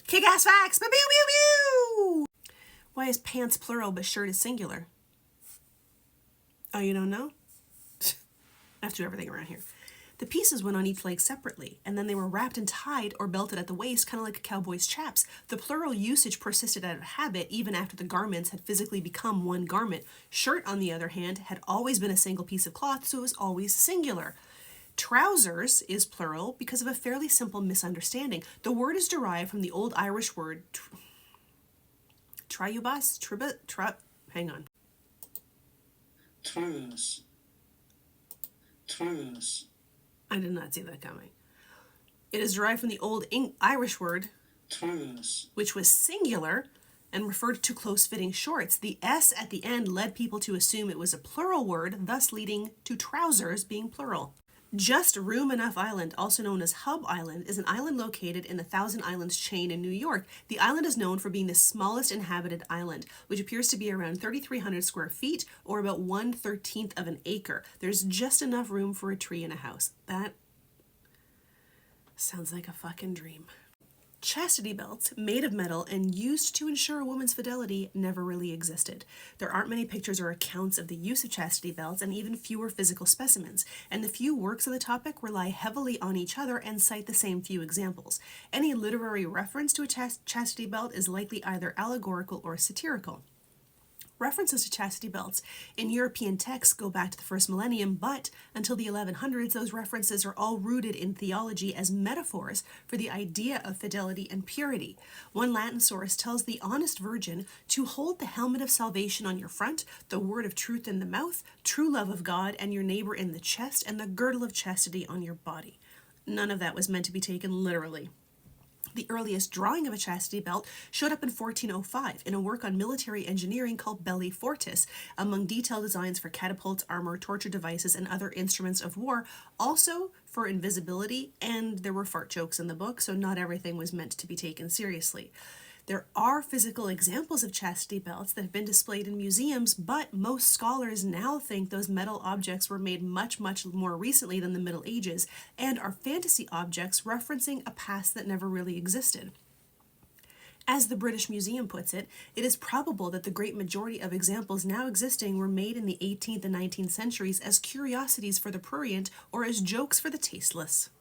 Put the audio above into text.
Kick-ass facts! Pew pew pew pew! Why is pants plural but shirt is singular? Oh, you don't know? I have to do everything around here. The pieces went on each leg separately, and then they were wrapped and tied or belted at the waist, kind of like a cowboy's chaps. The plural usage persisted out of habit even after the garments had physically become one garment. Shirt, on the other hand, had always been a single piece of cloth, so it was always singular. Trousers is plural because of a fairly simple misunderstanding. The word is derived from the Old Irish word triubas, hang on. Trous. I did not see that coming. It is derived from the Old Irish word Trous. which was singular and referred to close-fitting shorts. The S at the end led people to assume it was a plural word, thus leading to trousers being plural. Just Room Enough Island, also known as Hub Island, is an island located in the Thousand Islands chain in New York. The island is known for being the smallest inhabited island, which appears to be around 3,300 square feet, or about 1/13 of an acre. There's just enough room for a tree and a house. That sounds like a fucking dream. Chastity belts, made of metal and used to ensure a woman's fidelity, never really existed. There aren't many pictures or accounts of the use of chastity belts, and even fewer physical specimens, and the few works on the topic rely heavily on each other and cite the same few examples. Any literary reference to a chastity belt is likely either allegorical or satirical. References to chastity belts in European texts go back to the first millennium, but until the 1100s, those references are all rooted in theology as metaphors for the idea of fidelity and purity. One Latin source tells the honest virgin to hold the helmet of salvation on your front, the word of truth in the mouth, true love of God and your neighbor in the chest, and the girdle of chastity on your body. None of that was meant to be taken literally. The earliest drawing of a chastity belt showed up in 1405 in a work on military engineering called Belli Fortis, among detailed designs for catapults, armor, torture devices, and other instruments of war, also for invisibility, and there were fart jokes in the book, so not everything was meant to be taken seriously. There are physical examples of chastity belts that have been displayed in museums, but most scholars now think those metal objects were made much, much more recently than the Middle Ages and are fantasy objects referencing a past that never really existed. As the British Museum puts it, it is probable that the great majority of examples now existing were made in the 18th and 19th centuries as curiosities for the prurient or as jokes for the tasteless.